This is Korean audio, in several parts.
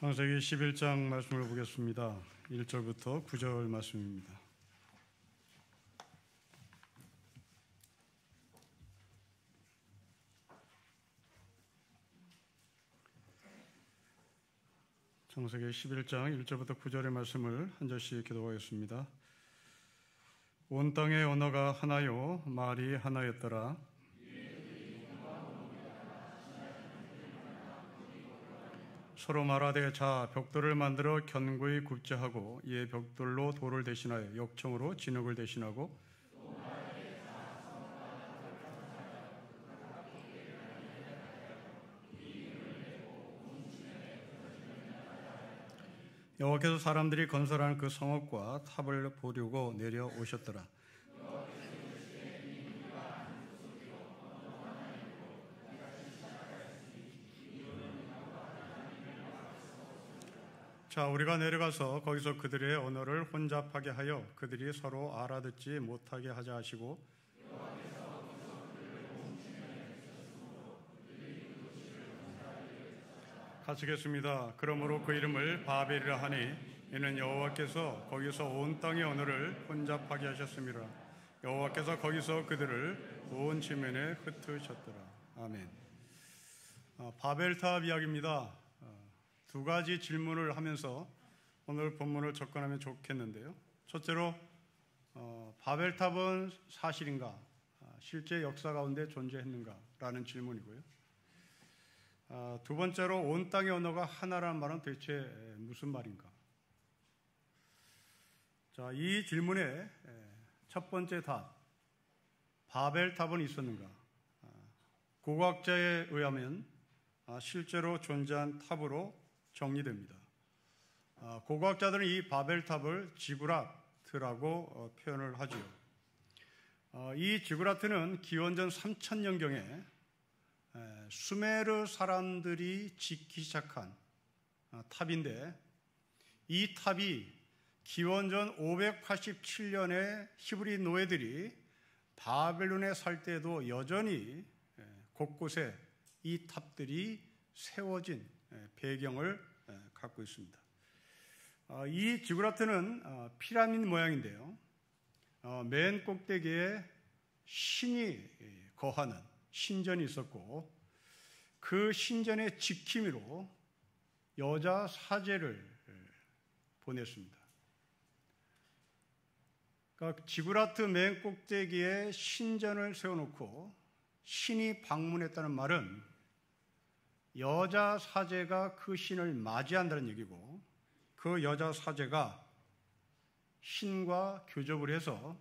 창세기 11장 말씀을 보겠습니다. 1절부터 9절 말씀입니다. 창세기 11장 1절부터 9절의 말씀을 한 절씩 기도하겠습니다. 온 땅의 언어가 하나요 말이 하나였더라. 서로 말하되 자 벽돌을 만들어 견고히 굽자 하고 이에 벽돌로 돌을 대신하여 역청으로 진흙을 대신하고 여호와께서 사람들이 건설한 그 성읍과 탑을 보려고 내려오셨더라. 자, 우리가 내려가서 거기서 그들의 언어를 혼잡하게 하여 그들이 서로 알아듣지 못하게 하자 하시고 같이겠습니다. 그러므로 그 이름을 바벨이라 하니 이는 여호와께서 거기서 온 땅의 언어를 혼잡하게 하셨습니다. 여호와께서 거기서 그들을 온 지면에 흩으셨더라. 아멘. 바벨탑 이야기입니다. 두 가지 질문을 하면서 오늘 본문을 접근하면 좋겠는데요. 첫째로 바벨탑은 사실인가? 실제 역사 가운데 존재했는가? 라는 질문이고요. 두 번째로 온 땅의 언어가 하나라는 말은 도대체 무슨 말인가? 자, 이 질문의 첫 번째 답, 바벨탑은 있었는가? 고고학자에 의하면 실제로 존재한 탑으로 정리됩니다. 고고학자들은 이 바벨탑을 지구라트라고 표현을 하지요. 이 지구라트는 기원전 3000년경에 수메르 사람들이 짓기 시작한 탑인데 이 탑이 기원전 587년에 히브리 노예들이 바벨론에 살 때도 여전히 곳곳에 이 탑들이 세워진 배경을 갖고 있습니다. 이 지구라트는 피라미드 모양인데요. 맨 꼭대기에 신이 거하는 신전이 있었고 그 신전의 지킴이로 여자 사제를 보냈습니다. 그러니까 지구라트 맨 꼭대기에 신전을 세워놓고 신이 방문했다는 말은 여자 사제가 그 신을 맞이한다는 얘기고 그 여자 사제가 신과 교접을 해서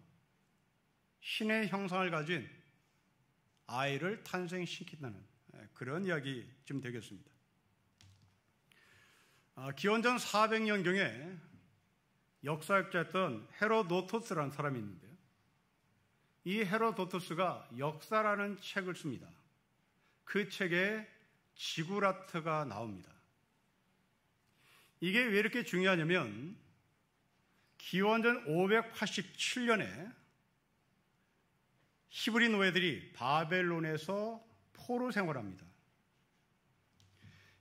신의 형상을 가진 아이를 탄생시킨다는 그런 이야기쯤 되겠습니다. 기원전 400년경에 역사학자였던 헤로도토스라는 사람이 있는데요. 이 헤로도토스가 역사라는 책을 씁니다. 그 책에 지구라트가 나옵니다. 이게 왜 이렇게 중요하냐면 기원전 587년에 히브리 노예들이 바벨론에서 포로 생활합니다.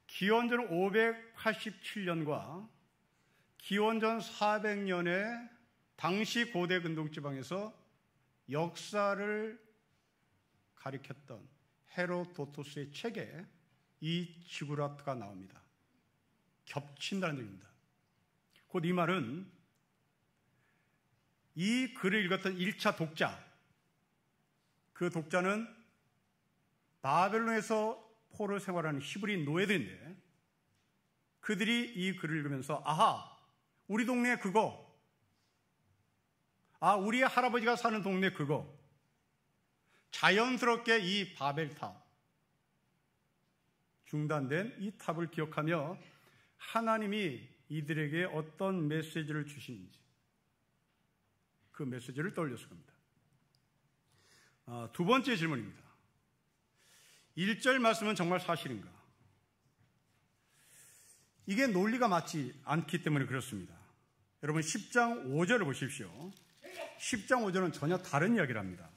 기원전 587년과 기원전 400년에 당시 고대 근동지방에서 역사를 가리켰던 헤로도토스의 책에 이 지구라트가 나옵니다. 겹친다는 얘기입니다. 곧 이 말은 이 글을 읽었던 1차 독자, 그 독자는 바벨론에서 포로 생활하는 히브리 노예들인데 그들이 이 글을 읽으면서 아하, 우리 동네 그거, 우리의 할아버지가 사는 동네 그거, 자연스럽게 이 바벨탑, 중단된 이 탑을 기억하며 하나님이 이들에게 어떤 메시지를 주시는지 그 메시지를 떠올렸을 겁니다. 두 번째 질문입니다. 1절 말씀은 정말 사실인가? 이게 논리가 맞지 않기 때문에 그렇습니다. 여러분 10장 5절을 보십시오. 10장 5절은 전혀 다른 이야기를 합니다.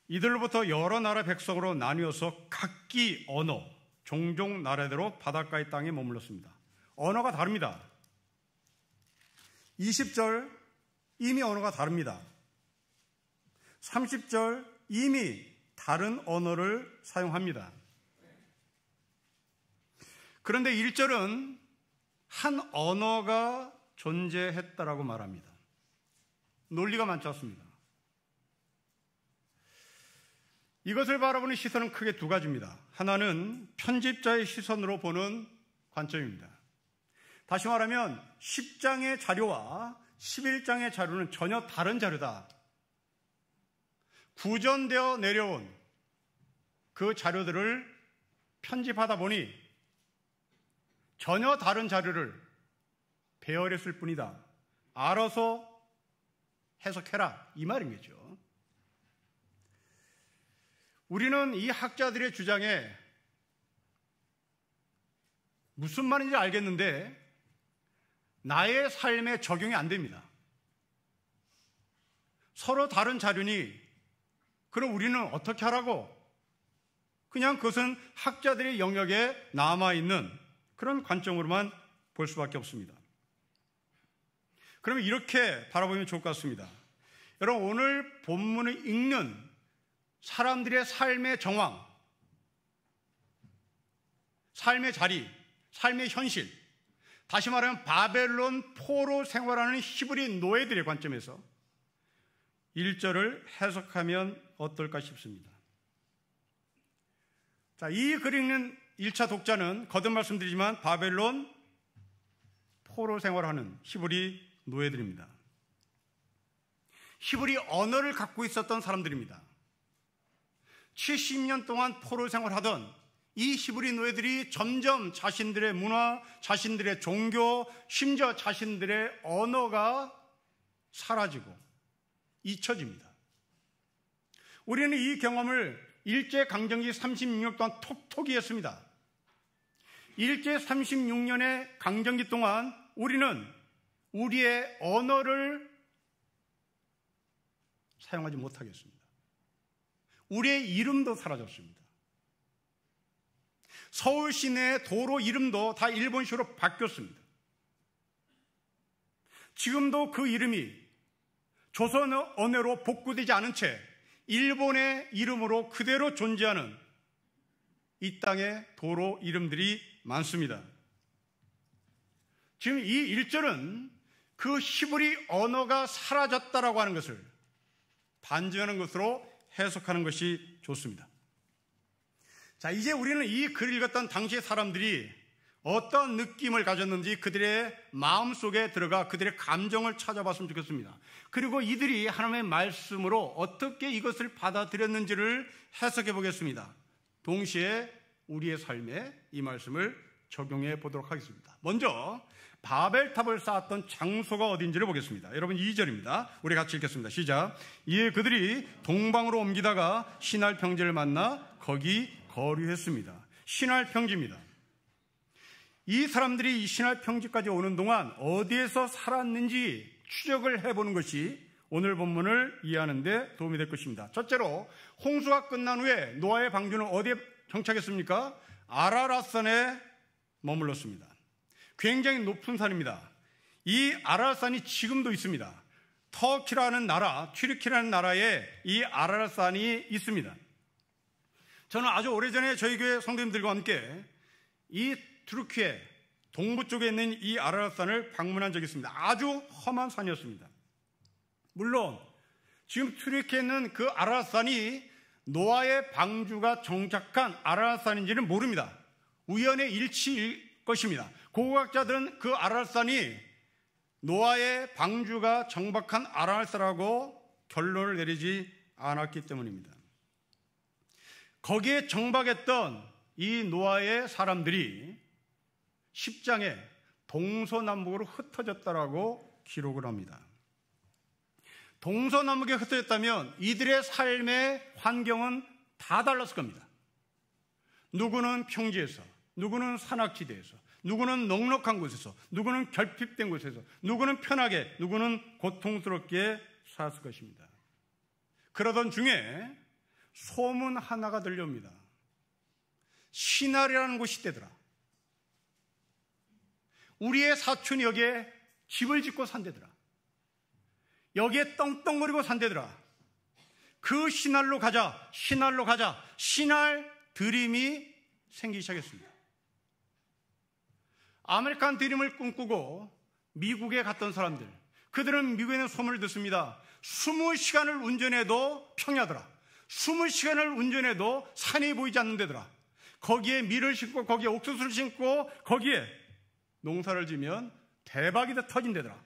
이들로부터 여러 나라 백성으로 나뉘어서 각기 언어, 종종 나라대로 바닷가의 땅에 머물렀습니다. 언어가 다릅니다. 20절 이미 언어가 다릅니다. 30절 이미 다른 언어를 사용합니다. 그런데 1절은 한 언어가 존재했다라고 말합니다. 논리가 많지 않습니다. 이것을 바라보는 시선은 크게 두 가지입니다. 하나는 편집자의 시선으로 보는 관점입니다. 다시 말하면 10장의 자료와 11장의 자료는 전혀 다른 자료다. 구전되어 내려온 그 자료들을 편집하다 보니 전혀 다른 자료를 배열했을 뿐이다. 알아서 해석해라. 이 말인 거죠. 우리는 이 학자들의 주장에 무슨 말인지 알겠는데 나의 삶에 적용이 안 됩니다. 서로 다른 자료니 그럼 우리는 어떻게 하라고? 그냥 그것은 학자들의 영역에 남아있는 그런 관점으로만 볼 수밖에 없습니다. 그러면 이렇게 바라보면 좋을 것 같습니다. 여러분, 오늘 본문을 읽는 사람들의 삶의 정황, 삶의 자리, 삶의 현실, 다시 말하면 바벨론 포로 생활하는 히브리 노예들의 관점에서 1절을 해석하면 어떨까 싶습니다. 자, 이 글 읽는 1차 독자는 거듭 말씀드리지만 바벨론 포로 생활하는 히브리 노예들입니다. 히브리 언어를 갖고 있었던 사람들입니다. 70년 동안 포로 생활하던 이 히브리 노예들이 점점 자신들의 문화, 자신들의 종교, 심지어 자신들의 언어가 사라지고 잊혀집니다. 우리는 이 경험을 일제강점기 36년 동안 톡톡히 했습니다. 일제 36년의 강점기 동안 우리는 우리의 언어를 사용하지 못하겠습니다. 우리의 이름도 사라졌습니다. 서울 시내 도로 이름도 다 일본식으로 바뀌었습니다. 지금도 그 이름이 조선 언어로 복구되지 않은 채 일본의 이름으로 그대로 존재하는 이 땅의 도로 이름들이 많습니다. 지금 이 1절은 그 히브리 언어가 사라졌다라고 하는 것을 반증하는 것으로 해석하는 것이 좋습니다. 자, 이제 우리는 이 글을 읽었던 당시의 사람들이 어떤 느낌을 가졌는지 그들의 마음속에 들어가 그들의 감정을 찾아봤으면 좋겠습니다. 그리고 이들이 하나님의 말씀으로 어떻게 이것을 받아들였는지를 해석해 보겠습니다. 동시에 우리의 삶에 이 말씀을 적용해 보도록 하겠습니다. 먼저 바벨탑을 쌓았던 장소가 어딘지를 보겠습니다. 여러분 2절입니다. 우리 같이 읽겠습니다. 시작. 이에 그들이 동방으로 옮기다가 신할 평지를 만나 거기 거류했습니다. 신할 평지입니다. 이 사람들이 이 신할 평지까지 오는 동안 어디에서 살았는지 추적을 해보는 것이 오늘 본문을 이해하는 데 도움이 될 것입니다. 첫째로 홍수가 끝난 후에 노아의 방주는 어디에 정착했습니까? 아라랏산에 머물렀습니다. 굉장히 높은 산입니다. 이 아라랏산이 지금도 있습니다. 터키라는 나라, 튀르키라는 나라에 이 아라랏산이 있습니다. 저는 아주 오래전에 저희 교회 성도님들과 함께 이 튀르키예 동부 쪽에 있는 이 아라랏산을 방문한 적이 있습니다. 아주 험한 산이었습니다. 물론 지금 튀르키예에 있는 그 아라랏산이 노아의 방주가 정착한 아라랏산인지는 모릅니다. 우연의 일치일 것입니다. 고고학자들은 그 아라랏산이 노아의 방주가 정박한 아라랏산이라고 결론을 내리지 않았기 때문입니다. 거기에 정박했던 이 노아의 사람들이 10장에 동서남북으로 흩어졌다라고 기록을 합니다. 동서남북에 흩어졌다면 이들의 삶의 환경은 다 달랐을 겁니다. 누구는 평지에서, 누구는 산악지대에서, 누구는 넉넉한 곳에서, 누구는 결핍된 곳에서, 누구는 편하게, 누구는 고통스럽게 살았을 것입니다. 그러던 중에 소문 하나가 들려옵니다. 신할이라는 곳이 있대더라. 우리의 사촌이 여기에 집을 짓고 산대더라. 여기에 떵떵거리고 산대더라. 그 신할로 가자, 신할로 가자. 신할 드림이 생기기 시작했습니다. 아메리칸 드림을 꿈꾸고 미국에 갔던 사람들, 그들은 미국에 있는 소문을 듣습니다. 20시간을 운전해도 평야더라. 20시간을 운전해도 산이 보이지 않는 데더라. 거기에 밀을 심고 거기에 옥수수를 심고 거기에 농사를 지면 대박이 다 터진 데더라.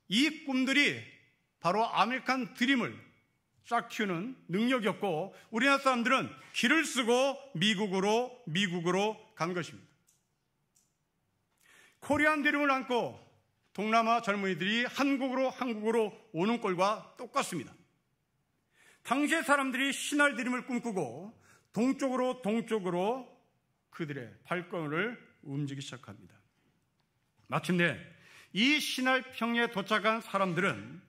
이 꿈들이 바로 아메리칸 드림을 싹 키우는 능력이었고, 우리나라 사람들은 길을 쓰고 미국으로 간 것입니다. 코리안 드림을 안고 동남아 젊은이들이 한국으로 오는 꼴과 똑같습니다. 당시의 사람들이 신할 드림을 꿈꾸고 동쪽으로 그들의 발걸음을 움직이기 시작합니다. 마침내 이 신할 평야에 도착한 사람들은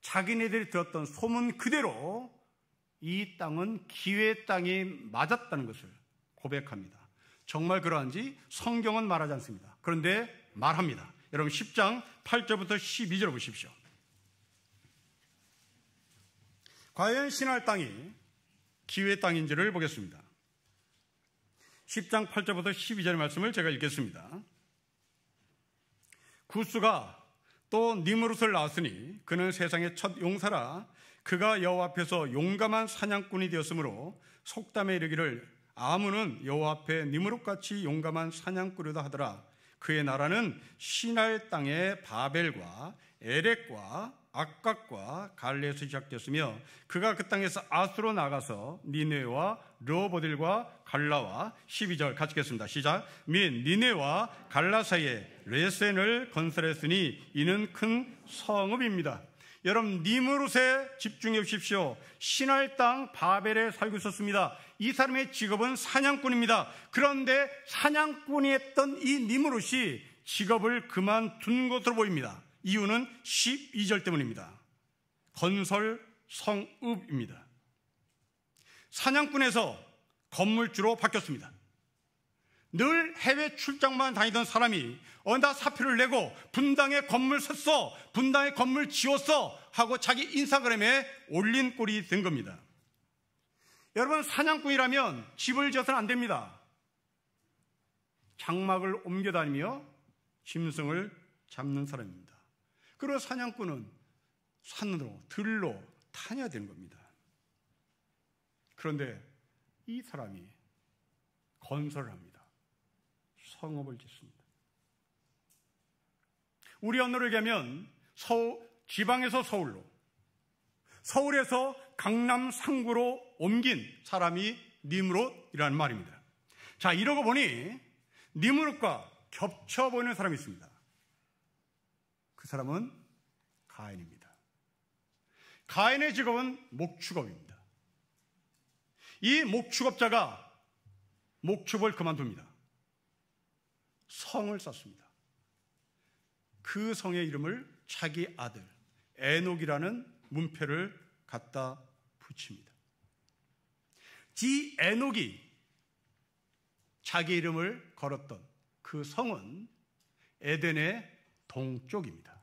자기네들이 들었던 소문 그대로 이 땅은 기회의 땅이 맞았다는 것을 고백합니다. 정말 그러한지 성경은 말하지 않습니다. 그런데 말합니다. 여러분 10장 8절부터 12절 보십시오. 과연 신할 땅이 기회의 땅인지를 보겠습니다. 10장 8절부터 12절의 말씀을 제가 읽겠습니다. 구스가 또 니므롯을 낳았으니 그는 세상의 첫 용사라. 그가 여호와 앞에서 용감한 사냥꾼이 되었으므로 속담에 이르기를 아문은 여호와 앞에 니므롯같이 용감한 사냥꾼이다 하더라. 그의 나라는 신할 땅의 바벨과 에렉과 악각과 갈레에서 시작됐으며 그가 그 땅에서 아스로 나가서 니네와 르호보딜과 갈라와 12절 같이 읽겠습니다. 시작. 및 니네와 갈라 사이에 레센을 건설했으니 이는 큰 성읍입니다. 여러분 니므롯에 집중해 보십시오. 신할 땅 바벨에 살고 있었습니다. 이 사람의 직업은 사냥꾼입니다. 그런데 사냥꾼이 했던 이 니므롯이 직업을 그만둔 것으로 보입니다. 이유는 12절 때문입니다. 건설 성읍입니다. 사냥꾼에서 건물주로 바뀌었습니다. 늘 해외 출장만 다니던 사람이 나 사표를 내고 분당에 건물 샀어, 분당에 건물 지었어 하고 자기 인스타그램에 올린 꼴이 된 겁니다. 여러분 사냥꾼이라면 집을 지어서는 안 됩니다. 장막을 옮겨 다니며 짐승을 잡는 사람입니다. 그리고 사냥꾼은 산으로 들로 다녀야 되는 겁니다. 그런데 이 사람이 건설을 합니다. 성읍을 짓습니다. 우리 언어로 얘기하면 지방에서 서울로, 서울에서 강남 상구로 옮긴 사람이 니므롯이라는 말입니다. 자, 이러고 보니 니므롯과 겹쳐 보이는 사람이 있습니다. 그 사람은 가인입니다. 가인의 직업은 목축업입니다. 이 목축업자가 목축을 그만둡니다. 성을 쌓습니다. 그 성의 이름을 자기 아들 에녹이라는 문패를 갖다 붙입니다. 이 에녹이 자기 이름을 걸었던 그 성은 에덴의 동쪽입니다.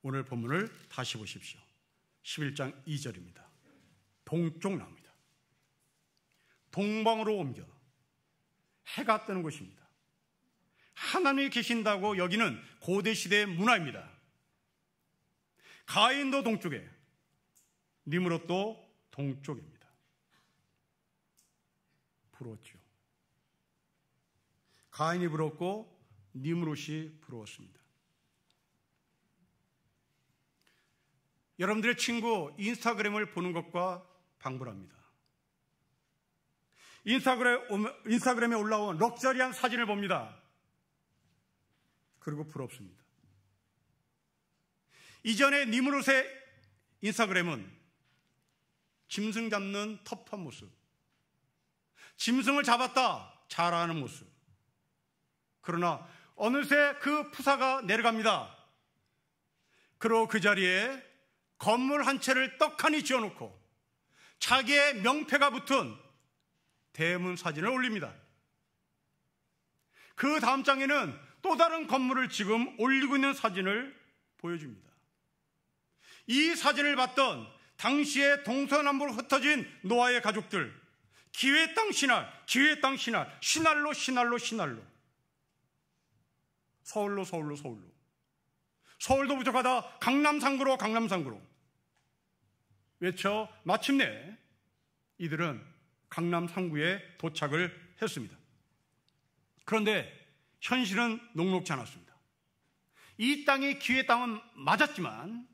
오늘 본문을 다시 보십시오. 11장 2절입니다. 동쪽 나옵니다. 동방으로 옮겨 해가 뜨는 곳입니다. 하나님이 계신다고 여기는 고대시대의 문화입니다. 가인도 동쪽에, 니므롯도 동쪽입니다. 부러웠죠. 가인이 부러웠고 니므롯이 부러웠습니다. 여러분들의 친구 인스타그램을 보는 것과 방불합니다. 인스타그램에 올라온 럭셔리한 사진을 봅니다. 그리고 부럽습니다. 이전에 니므롯의 인스타그램은 짐승 잡는 터프한 모습, 짐승을 잡았다 자라하는 모습. 그러나 어느새 그 푸사가 내려갑니다. 그리고 그 자리에 건물 한 채를 떡하니 지어놓고 자기의 명패가 붙은 대문 사진을 올립니다. 그 다음 장에는 또 다른 건물을 지금 올리고 있는 사진을 보여줍니다. 이 사진을 봤던 당시에 동서남북으로 흩어진 노아의 가족들, 기회 땅 신할, 기회 땅 신할, 신할로 신할로 신할로, 서울로 서울로 서울로, 서울도 부족하다 강남상구로 강남상구로 외쳐 마침내 이들은 강남상구에 도착을 했습니다. 그런데 현실은 녹록지 않았습니다. 이 땅이 기회 땅은 맞았지만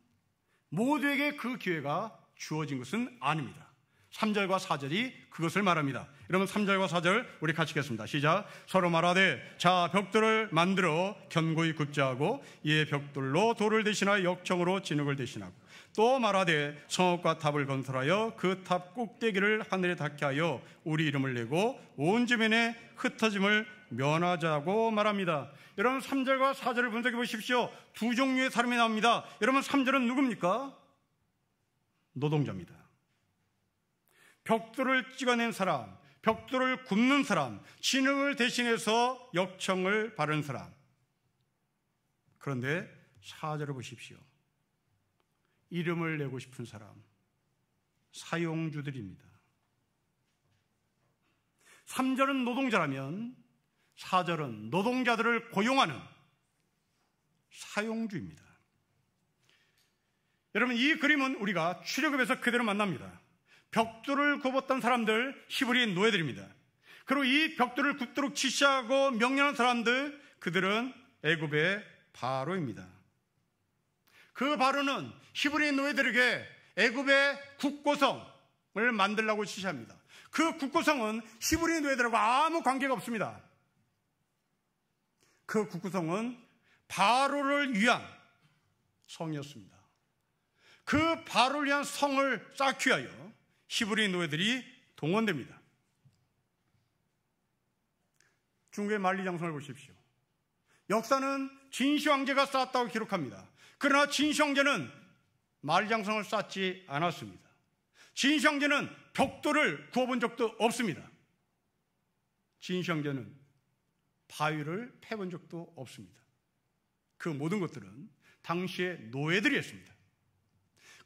모두에게 그 기회가 주어진 것은 아닙니다. 3절과 4절이 그것을 말합니다. 여러분 3절과 4절 우리 같이 읽겠습니다. 시작. 서로 말하되 자 벽돌을 만들어 견고히 굽자 하고 이에 벽돌로 돌을 대신하여 역청으로 진흙을 대신하고 또 말하되 성읍과 탑을 건설하여 그 탑 꼭대기를 하늘에 닿게 하여 우리 이름을 내고 온 주변에 흩어짐을 면하자고 말합니다. 여러분 3절과 4절을 분석해 보십시오. 두 종류의 사람이 나옵니다. 여러분 3절은 누굽니까? 노동자입니다. 벽돌을 찍어낸 사람, 벽돌을 굽는 사람, 진흙을 대신해서 역청을 바른 사람. 그런데 4절을 보십시오. 이름을 내고 싶은 사람, 사용주들입니다. 3절은 노동자라면 4절은 노동자들을 고용하는 사용주입니다. 여러분 이 그림은 우리가 출애굽에서 그대로 만납니다. 벽돌을 굽었던 사람들 히브리 노예들입니다. 그리고 이 벽돌을 굽도록 지시하고 명령한 사람들, 그들은 애굽의 바로입니다. 그 바로는 히브리 노예들에게 애굽의 국고성을 만들라고 지시합니다. 그 국고성은 히브리 노예들하고 아무 관계가 없습니다. 그 국고성은 바로를 위한 성이었습니다. 그 바로를 위한 성을 쌓기 위하여 히브리 노예들이 동원됩니다. 중국의 만리장성을 보십시오. 역사는 진시 황제가 쌓았다고 기록합니다. 그러나 진시 황제는 만리장성을 쌓지 않았습니다. 진시 황제는 벽돌을 구워본 적도 없습니다. 진시 황제는 바위를 패본 적도 없습니다. 그 모든 것들은 당시의 노예들이 했습니다.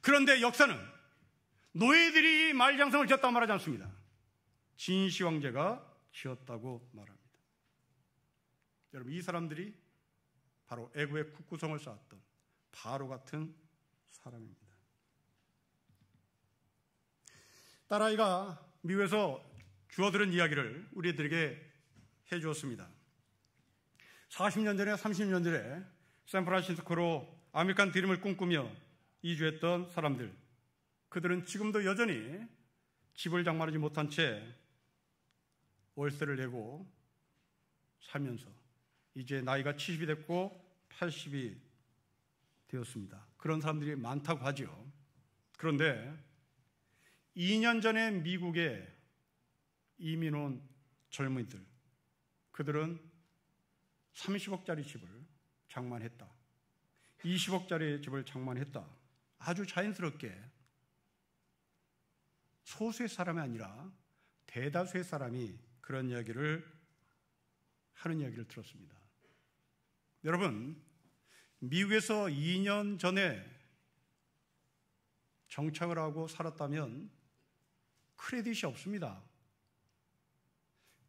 그런데 역사는 노예들이 만리장성을 지었다고 말하지 않습니다. 진시 황제가 지었다고 말합니다. 여러분 이 사람들이 바로 애굽의 국구성을 쌓았던 바로 같은 사람입니다. 딸아이가 미국에서 주워들은 이야기를 우리들에게 해주었습니다. 40년 전에 30년 전에 샌프란시스코로 아메리칸 드림을 꿈꾸며 이주했던 사람들, 그들은 지금도 여전히 집을 장만하지 못한 채 월세를 내고 살면서 이제 나이가 70이 됐고 80이 되었습니다. 그런 사람들이 많다고 하죠. 그런데 2년 전에 미국에 이민 온 젊은이들, 그들은 30억짜리 집을 장만했다, 20억짜리 집을 장만했다. 아주 자연스럽게 소수의 사람이 아니라 대다수의 사람이 그런 이야기를 하는 이야기를 들었습니다. 여러분, 미국에서 2년 전에 정착을 하고 살았다면 크레딧이 없습니다.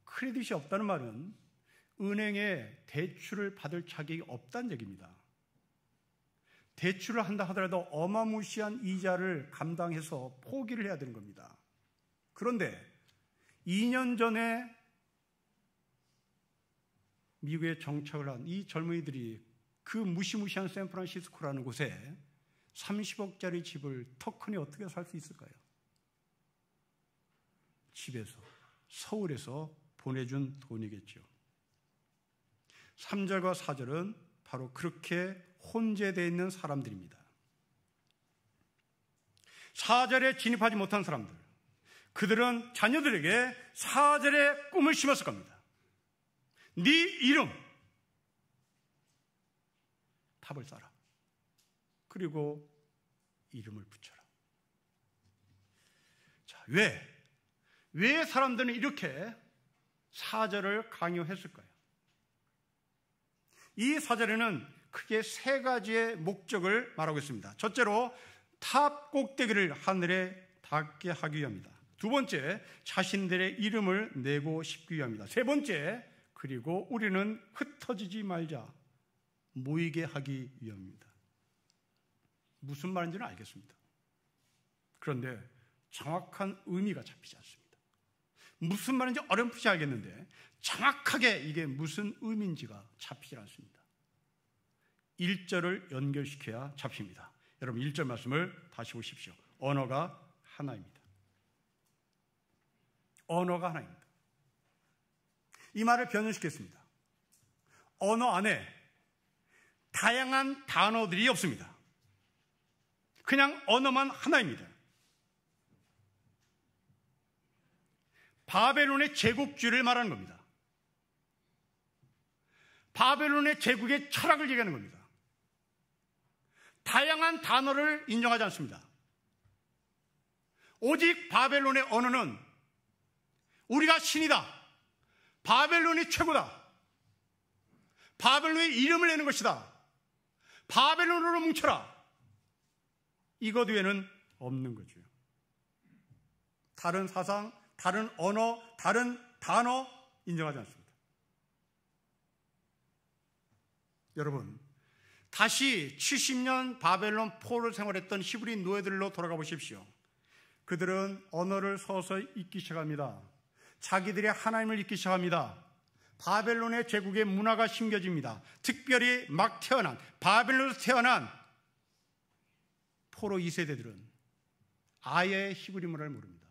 크레딧이 없다는 말은 은행에 대출을 받을 자격이 없다는 얘기입니다. 대출을 한다 하더라도 어마무시한 이자를 감당해서 포기를 해야 되는 겁니다. 그런데 2년 전에 미국에 정착을 한 이 젊은이들이 그 무시무시한 샌프란시스코라는 곳에 30억짜리 집을 터크니 어떻게 살 수 있을까요? 집에서, 서울에서 보내준 돈이겠죠. 3절과 4절은 바로 그렇게 혼재되어 있는 사람들입니다. 4절에 진입하지 못한 사람들, 그들은 자녀들에게 4절의 꿈을 심었을 겁니다. 네 이름 탑을 쌓아, 그리고 이름을 붙여라. 자, 왜 사람들은 이렇게 사절을 강요했을까요? 이 사절에는 크게 세 가지의 목적을 말하고 있습니다. 첫째로 탑 꼭대기를 하늘에 닿게 하기 위함이다. 두 번째, 자신들의 이름을 내고 싶기 위함이다. 세 번째, 그리고 우리는 흩어지지 말자, 모이게 하기 위함입니다. 무슨 말인지는 알겠습니다. 그런데 정확한 의미가 잡히지 않습니다. 무슨 말인지 어렴풋이 알겠는데 정확하게 이게 무슨 의미인지가 잡히지 않습니다. 1절을 연결시켜야 잡힙니다. 여러분 1절 말씀을 다시 보십시오. 언어가 하나입니다. 언어가 하나입니다. 이 말을 변형시켰습니다. 언어 안에 다양한 단어들이 없습니다. 그냥 언어만 하나입니다. 바벨론의 제국주의를 말하는 겁니다. 바벨론의 제국의 철학을 얘기하는 겁니다. 다양한 단어를 인정하지 않습니다. 오직 바벨론의 언어는 우리가 신이다, 바벨론이 최고다, 바벨론의 이름을 내는 것이다, 바벨론으로 뭉쳐라, 이것 외에는 없는 거죠. 다른 사상, 다른 언어, 다른 단어 인정하지 않습니다. 여러분, 다시 70년 바벨론 포로를 생활했던 히브리 노예들로 돌아가 보십시오. 그들은 언어를 서서히 잊기 시작합니다. 자기들의 하나님을 잊기 시작합니다. 바벨론의 제국의 문화가 심겨집니다. 특별히 막 태어난, 바벨론에서 태어난 포로 2세대들은 아예 히브리 문화를 모릅니다.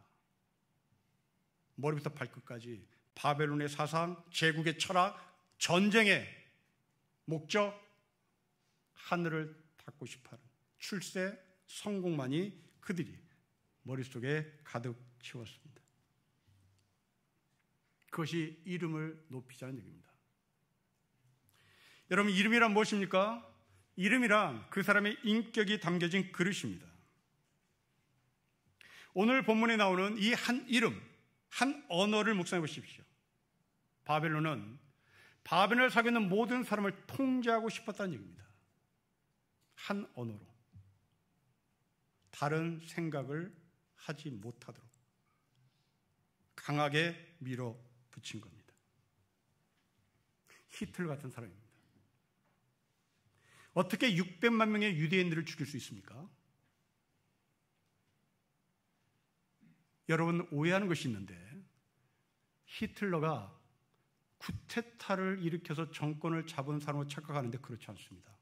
머리부터 발끝까지 바벨론의 사상, 제국의 철학, 전쟁의 목적, 하늘을 닿고 싶어하는 출세, 성공만이 그들이 머릿속에 가득 채웠습니다. 그것이 이름을 높이자는 얘기입니다. 여러분, 이름이란 무엇입니까? 이름이란 그 사람의 인격이 담겨진 그릇입니다. 오늘 본문에 나오는 이 한 이름, 한 언어를 묵상해 보십시오. 바벨론은 바벨론을 살고 있는 모든 사람을 통제하고 싶었다는 얘기입니다. 한 언어로 다른 생각을 하지 못하도록 강하게 밀어붙인 겁니다. 히틀러 같은 사람입니다. 어떻게 600만 명의 유대인들을 죽일 수 있습니까? 여러분, 오해하는 것이 있는데 히틀러가 쿠데타를 일으켜서 정권을 잡은 사람으로 착각하는데 그렇지 않습니다.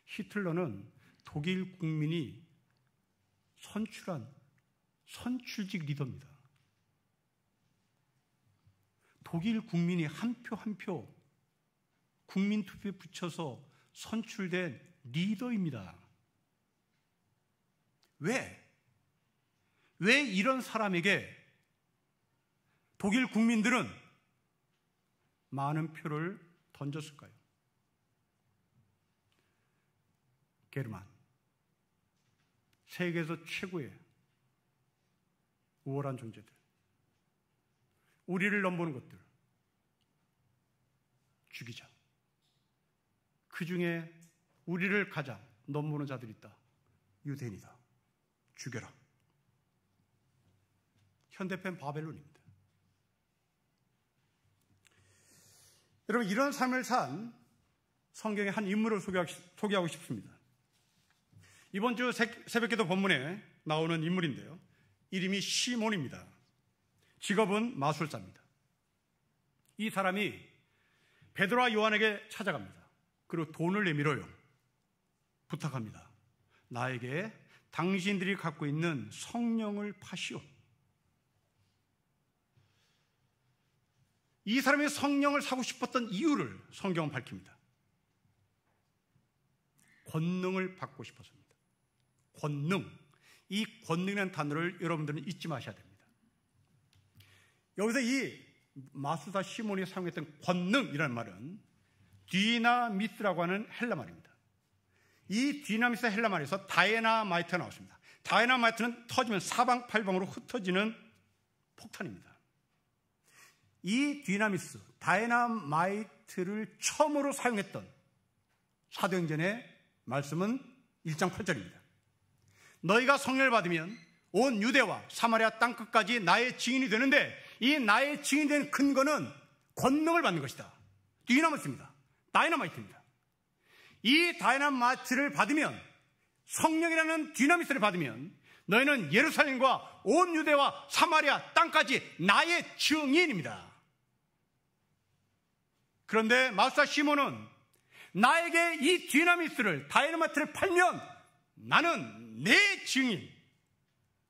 히틀러는 독일 국민이 선출한 선출직 리더입니다. 독일 국민이 한 표 한 표 국민투표에 붙여서 선출된 리더입니다. 왜 이런 사람에게 독일 국민들은 많은 표를 던졌을까요? 게르만, 세계에서 최고의 우월한 존재들, 우리를 넘보는 것들 죽이자. 그 중에 우리를 가장 넘보는 자들이 있다. 유대인이다. 죽여라. 현대판 바벨론입니다. 여러분, 이런 삶을 산 성경의 한 인물을 소개하고 싶습니다. 이번 주 새벽기도 본문에 나오는 인물인데요. 이름이 시몬입니다. 직업은 마술사입니다. 이 사람이 베드로와 요한에게 찾아갑니다. 그리고 돈을 내밀어요. 부탁합니다. 나에게 당신들이 갖고 있는 성령을 파시오. 이 사람이 성령을 사고 싶었던 이유를 성경은 밝힙니다. 권능을 받고 싶었습니다. 권능. 이 권능이라는 단어를 여러분들은 잊지 마셔야 됩니다. 여기서 이 마술사 시몬이 사용했던 권능이라는 말은 디나미스라고 하는 헬라 말입니다. 이 디나미스 헬라 말에서 다이나마이트가 나왔습니다. 다이나마이트는 터지면 사방팔방으로 흩어지는 폭탄입니다. 이 디나미스, 다이너마이트를 처음으로 사용했던 사도행전의 말씀은 1장 8절입니다. 너희가 성령을 받으면 온 유대와 사마리아 땅끝까지 나의 증인이 되는데, 이 나의 증인이 되는 근거는 권능을 받는 것이다. 디나미스입니다. 다이너마이트입니다. 이 다이너마이트를 받으면, 성령이라는 디나미스를 받으면 너희는 예루살렘과 온 유대와 사마리아 땅까지 나의 증인입니다. 그런데 마술사 시몬은 나에게 이 디나미스를, 다이너마이트를 팔면 나는 내 증인,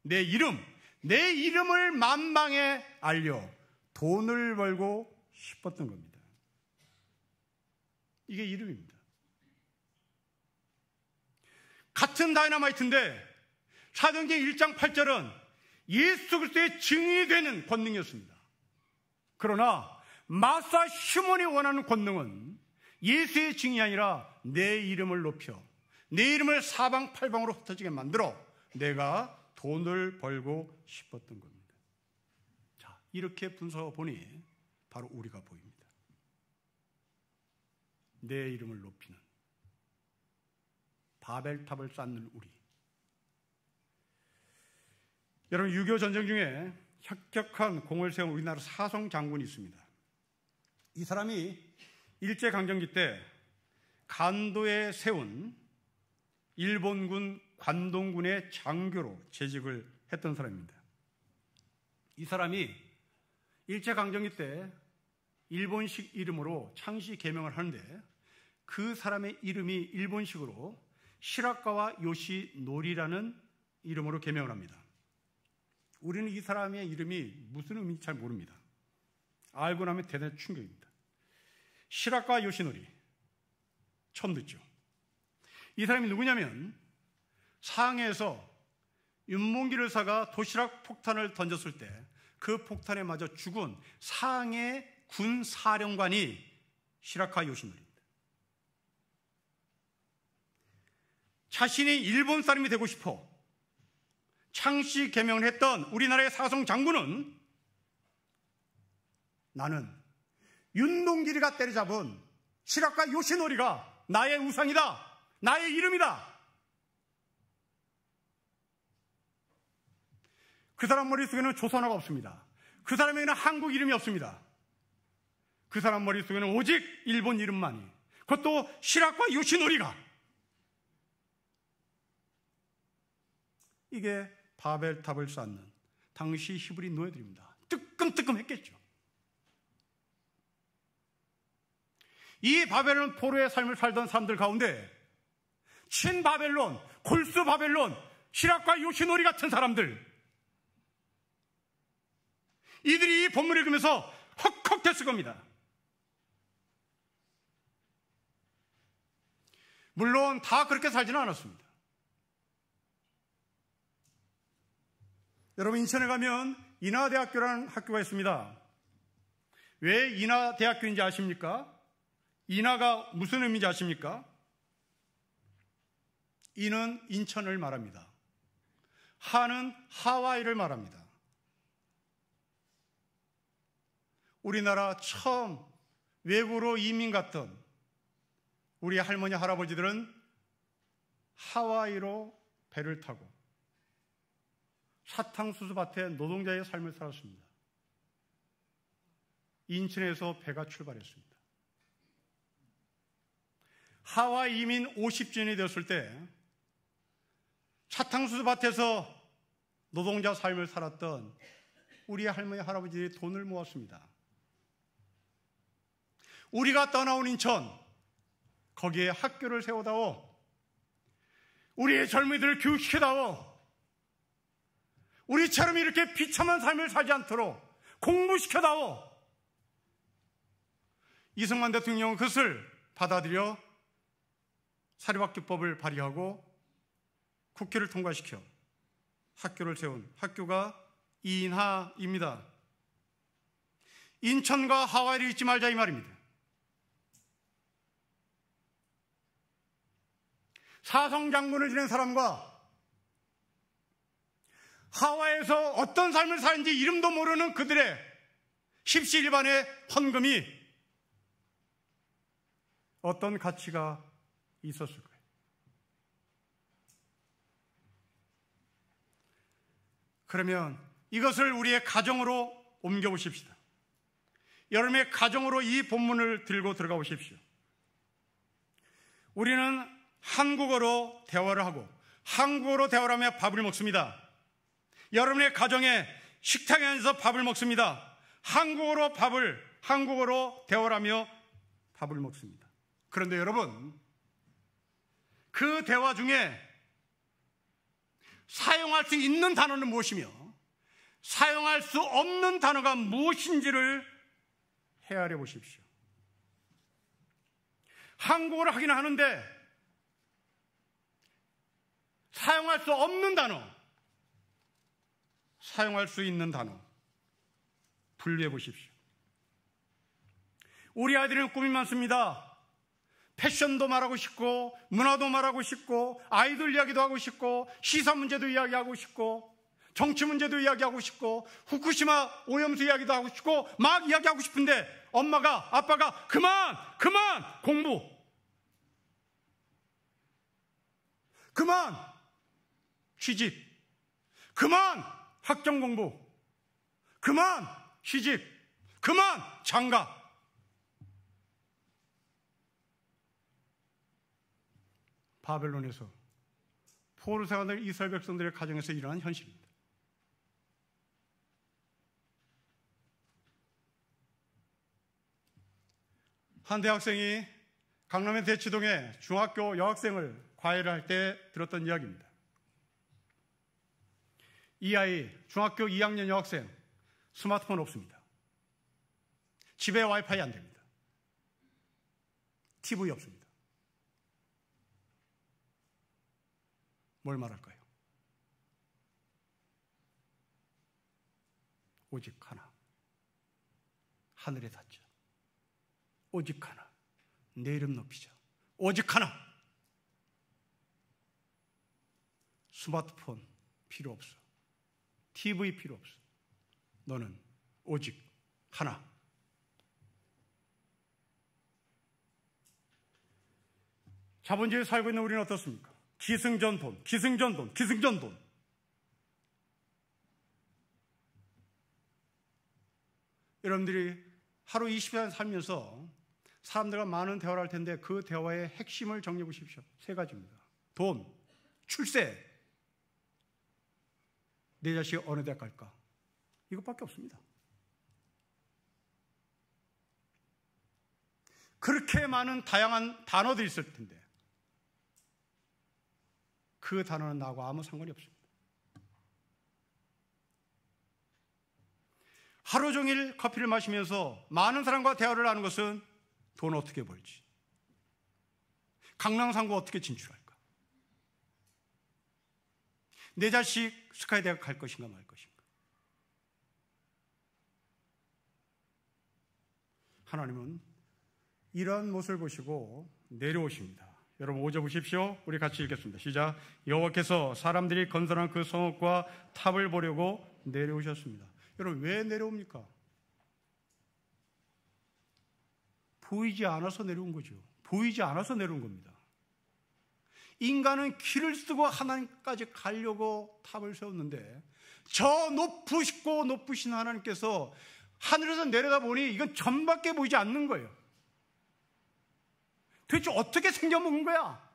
내 이름을 만방에 알려 돈을 벌고 싶었던 겁니다. 이게 이름입니다. 같은 다이너마이트인데 사도행전 1장 8절은 예수 그리스도의 증인이 되는 권능이었습니다. 그러나 마술사 시몬이 원하는 권능은 예수의 증인이 아니라 내 이름을 높여, 내 이름을 사방팔방으로 흩어지게 만들어 내가 돈을 벌고 싶었던 겁니다. 자, 이렇게 분석해 보니 바로 우리가 보입니다. 내 이름을 높이는, 바벨탑을 쌓는 우리. 여러분, 6.25 전쟁 중에 혁혁한 공을 세운 우리나라 사성 장군이 있습니다. 이 사람이 일제강점기 때 간도에 세운 일본군 관동군의 장교로 재직을 했던 사람입니다. 이 사람이 일제강점기 때 일본식 이름으로 창씨 개명을 하는데, 그 사람의 이름이 일본식으로 시라카와 요시노리라는 이름으로 개명을 합니다. 우리는 이 사람의 이름이 무슨 의미인지 잘 모릅니다. 알고 나면 대단히 충격입니다. 시라카 요시노리, 처음 듣죠. 이 사람이 누구냐면, 상해에서 윤몽길 의사가 도시락 폭탄을 던졌을 때 그 폭탄에 맞아 죽은 상해 군 사령관이 시라카 요시노리입니다. 자신이 일본 사람이 되고 싶어 창씨 개명을 했던 우리나라의 사성 장군은, 나는 윤동길이가 때려잡은 시라카 요시노리가 나의 우상이다, 나의 이름이다. 그 사람 머릿속에는 조선어가 없습니다. 그 사람에게는 한국 이름이 없습니다. 그 사람 머릿속에는 오직 일본 이름만이, 그것도 시라카 요시노리가. 이게 바벨탑을 쌓는 당시 히브리 노예들입니다. 뜨끔뜨끔했겠죠. 이 바벨론 포로의 삶을 살던 사람들 가운데 친바벨론, 골수 바벨론, 시라카 요시노리 같은 사람들, 이들이 이 본문을 읽으면서 헉헉댔을 겁니다. 물론 다 그렇게 살지는 않았습니다. 여러분, 인천에 가면 인하대학교라는 학교가 있습니다. 왜 인하대학교인지 아십니까? 인하가 무슨 의미인지 아십니까? 인은 인천을 말합니다. 하는 하와이를 말합니다. 우리나라 처음 외국으로 이민 갔던 우리 할머니, 할아버지들은 하와이로 배를 타고 사탕수수밭에 노동자의 삶을 살았습니다. 인천에서 배가 출발했습니다. 하와이 이민 50주년이 되었을 때 사탕수수밭에서 노동자 삶을 살았던 우리 할머니, 할아버지들이 돈을 모았습니다. 우리가 떠나온 인천, 거기에 학교를 세워다오, 우리의 젊은이들을 교육시켜다오, 우리처럼 이렇게 비참한 삶을 살지 않도록 공부시켜다오. 이승만 대통령은 그것을 받아들여 사립학교법을 발의하고 국회를 통과시켜 학교를 세운 학교가 인하입니다. 인천과 하와이를 잊지 말자, 이 말입니다. 사성 장군을 지낸 사람과 하와이에서 어떤 삶을 사는지 이름도 모르는 그들의 십시일반의 헌금이 어떤 가치가 있었을 거예요. 그러면 이것을 우리의 가정으로 옮겨보십시다. 여러분의 가정으로 이 본문을 들고 들어가 보십시오. 우리는 한국어로 대화를 하고 한국어로 대화를 하며 밥을 먹습니다. 여러분의 가정에 식탁에 앉아서 밥을 먹습니다. 한국어로 대화를 하며 밥을 먹습니다. 그런데 여러분, 그 대화 중에 사용할 수 있는 단어는 무엇이며 사용할 수 없는 단어가 무엇인지를 헤아려 보십시오. 한국어를 하긴 하는데 사용할 수 없는 단어, 사용할 수 있는 단어 분류해 보십시오. 우리 아이들은 꿈이 많습니다. 패션도 말하고 싶고 문화도 말하고 싶고 아이돌 이야기도 하고 싶고 시사 문제도 이야기하고 싶고 정치 문제도 이야기하고 싶고 후쿠시마 오염수 이야기도 하고 싶고 막 이야기하고 싶은데 엄마가 아빠가 그만 공부, 그만 취직, 그만 학점 공부, 그만 시집, 그만 장가. 바벨론에서 포로세가 될 이스라엘 백성들의 가정에서 일어난 현실입니다. 한 대학생이 강남의 대치동에 중학교 여학생을 과외를 할 때 들었던 이야기입니다. 이 아이, 중학교 2학년 여학생, 스마트폰 없습니다. 집에 와이파이 안 됩니다. TV 없습니다. 뭘 말할까요? 오직 하나, 하늘에 닿자. 오직 하나, 내 이름 높이자. 오직 하나, 스마트폰 필요 없어. TV 필요 없어. 너는 오직 하나. 자본주의에 살고 있는 우리는 어떻습니까? 기승전돈. 여러분들이 하루 20시간 살면서 사람들과 많은 대화를 할 텐데 그 대화의 핵심을 정리해 보십시오. 3가지입니다. 돈, 출세, 내 자식이 어느 대학 갈까? 이것밖에 없습니다. 그렇게 많은 다양한 단어들이 있을 텐데 그 단어는 나하고 아무 상관이 없습니다. 하루 종일 커피를 마시면서 많은 사람과 대화를 하는 것은 돈 어떻게 벌지? 강남상구 어떻게 진출할까? 내 자식 스카이 대학 갈 것인가 말 것인가? 하나님은 이러한 모습을 보시고 내려오십니다. 여러분 5절 보십시오. 우리 같이 읽겠습니다. 시작. 여호와께서 사람들이 건설한 그 성읍과 탑을 보려고 내려오셨습니다. 여러분 왜 내려옵니까? 보이지 않아서 내려온 거죠. 보이지 않아서 내려온 겁니다. 인간은 길을 쓰고 하나님까지 가려고 탑을 세웠는데 저 높으신 하나님께서 하늘에서 내려다 보니 이건 점밖에 보이지 않는 거예요. 도대체 어떻게 생겨먹은 거야?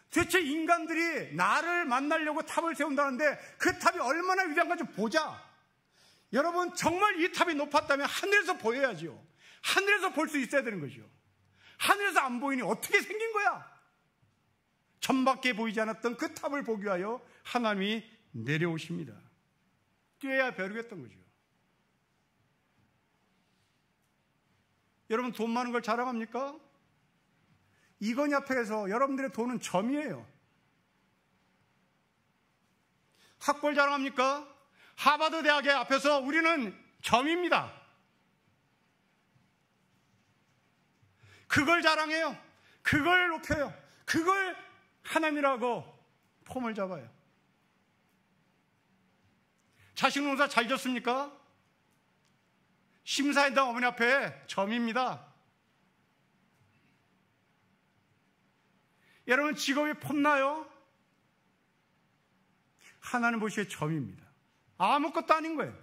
도대체 인간들이 나를 만나려고 탑을 세운다는데 그 탑이 얼마나 위대한가 좀 보자. 여러분 정말 이 탑이 높았다면 하늘에서 보여야죠. 하늘에서 볼 수 있어야 되는 거죠. 하늘에서 안 보이니 어떻게 생긴 거야? 천밖에 보이지 않았던 그 탑을 보기 위하여 하나님이 내려오십니다. 뛰어야 벼르겠던 거죠. 여러분 돈 많은 걸 자랑합니까? 이건희 앞에서 여러분들의 돈은 점이에요. 학벌 자랑합니까? 하버드 대학의 앞에서 우리는 점입니다. 그걸 자랑해요. 그걸 높여요. 그걸 하나님이라고 폼을 잡아요. 자식 농사 잘 졌습니까? 심사위원 어머니 앞에 점입니다. 여러분 직업이 폼나요? 하나님 보시기에 점입니다. 아무것도 아닌 거예요.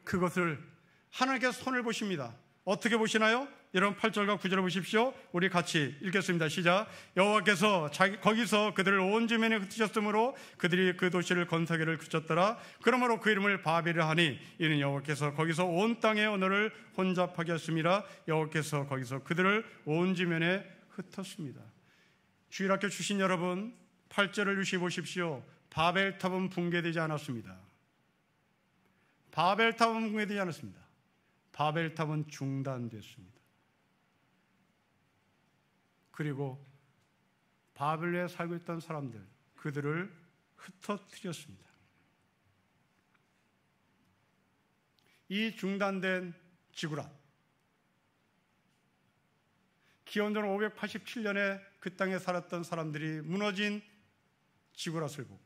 그것을 하나님께서 손을 보십니다. 어떻게 보시나요? 여러분 8절과 9절을 보십시오. 우리 같이 읽겠습니다. 시작. 여호와께서 거기서 그들을 온 지면에 흩으셨으므로 그들이 그 도시를 건설하기를 그쳤더라. 그러므로 그 이름을 바벨이라 하니 이는 여호와께서 거기서 온 땅의 언어를 혼잡하게 하심이라. 여호와께서 거기서 그들을 온 지면에 흩었습니다. 주일학교 출신 여러분 8절을 유심히 보십시오. 바벨탑은 붕괴되지 않았습니다. 바벨탑은 붕괴되지 않았습니다. 바벨탑은 중단됐습니다. 그리고 바벨에 살고 있던 사람들, 그들을 흩어뜨렸습니다. 이 중단된 지구란 기원전 587년에 그 땅에 살았던 사람들이 무너진 지구랏을 보고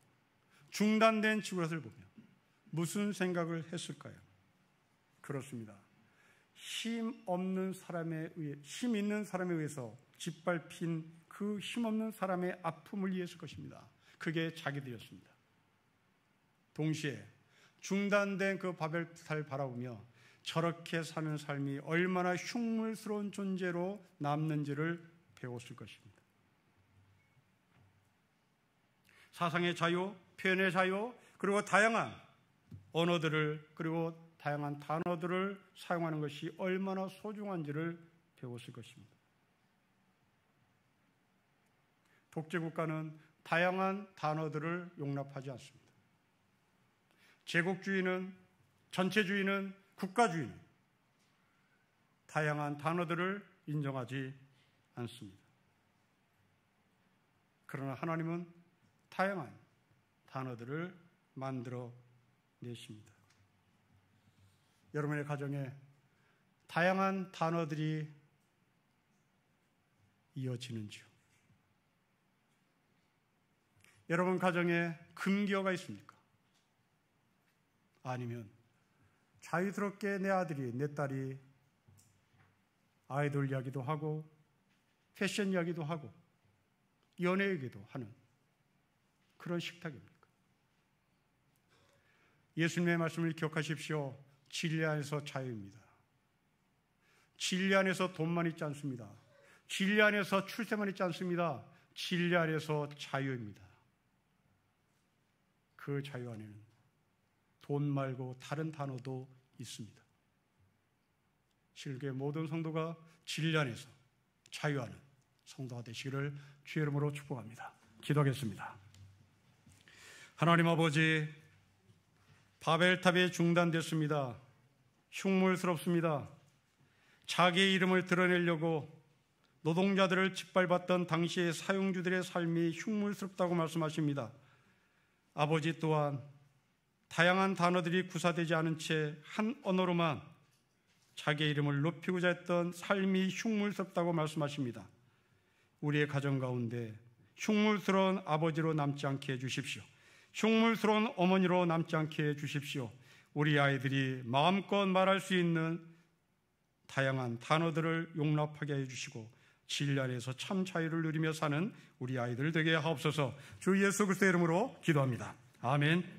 중단된 지구랏을 보며 무슨 생각을 했을까요? 그렇습니다. 힘 없는 사람에 의해, 힘 있는 사람에 의해서 짓밟힌 그 힘없는 사람의 아픔을 이해했을 것입니다. 그게 자기들이었습니다. 동시에 중단된 그 바벨탑을 바라보며 저렇게 사는 삶이 얼마나 흉물스러운 존재로 남는지를 배웠을 것입니다. 사상의 자유, 표현의 자유, 그리고 다양한 언어들을, 그리고 다양한 단어들을 사용하는 것이 얼마나 소중한지를 배웠을 것입니다. 독재국가는 다양한 단어들을 용납하지 않습니다. 제국주의는, 전체주의는, 국가주의는 다양한 단어들을 인정하지 않습니다. 그러나 하나님은 다양한 단어들을 만들어 내십니다. 여러분의 가정에 다양한 단어들이 이어지는지요? 여러분 가정에 금기어가 있습니까? 아니면 자유스럽게 내 아들이, 내 딸이 아이돌 이야기도 하고 패션 이야기도 하고 연애 얘기도 하는 그런 식탁입니까? 예수님의 말씀을 기억하십시오. 진리 안에서 자유입니다. 진리 안에서 돈만 있지 않습니다. 진리 안에서 출세만 있지 않습니다. 진리 안에서 자유입니다. 그 자유 안에는 돈 말고 다른 단어도 있습니다. 실교의 모든 성도가 진리 안에서 자유하는 성도가 되시기를 주의 이름으로 축복합니다. 기도하겠습니다. 하나님 아버지, 바벨탑이 중단됐습니다. 흉물스럽습니다. 자기의 이름을 드러내려고 노동자들을 짓밟았던 당시의 사용주들의 삶이 흉물스럽다고 말씀하십니다. 아버지 또한 다양한 단어들이 구사되지 않은 채 한 언어로만 자기의 이름을 높이고자 했던 삶이 흉물스럽다고 말씀하십니다. 우리의 가정 가운데 흉물스러운 아버지로 남지 않게 해주십시오. 흉물스러운 어머니로 남지 않게 해주십시오. 우리 아이들이 마음껏 말할 수 있는 다양한 단어들을 용납하게 해주시고 진리 안에서 참 자유를 누리며 사는 우리 아이들 되게 하옵소서. 주 예수 그리스도의 이름으로 기도합니다. 아멘.